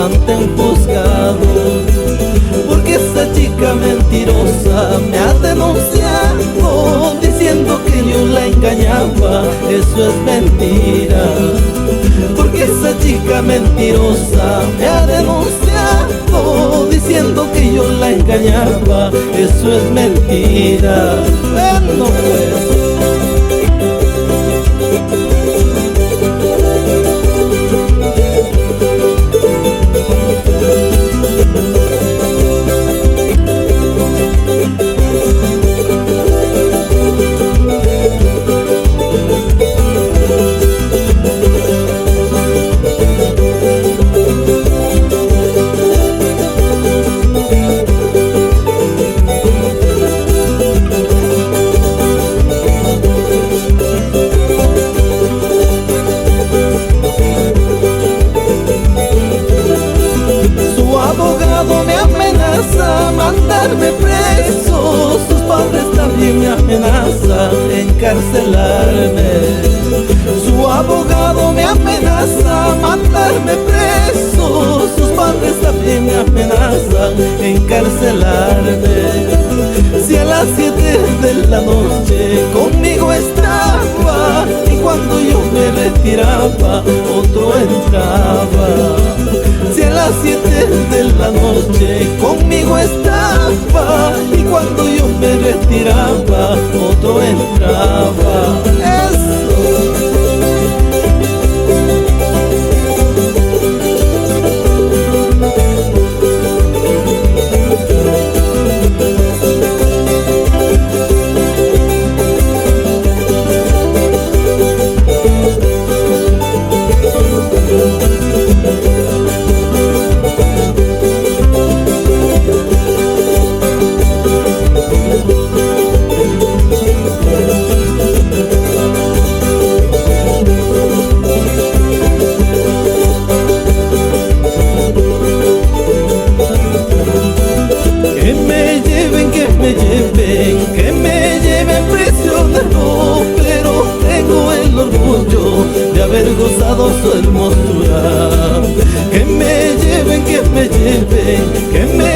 ante un juzgado, porque esa chica mentirosa me ha denunciado, diciendo que yo la engañaba. Eso es mentira, porque esa chica mentirosa me ha denunciado, diciendo que yo la engañaba. Eso es mentira. Bueno, pues me amenaza mandarme preso, sus padres también me amenazan encarcelarme. Su abogado me amenaza mandarme preso, sus padres también me amenazan encarcelarme. Si a las 7 de la noche conmigo estaba, y cuando yo me retiraba otro entraba. Si a las 7 de la noche conmigo estaba, y cuando yo me retiraba otro entraba. Que me lleven prisionero, pero tengo el orgullo de haber gozado su hermosura. Que me lleven, que me lleven, que me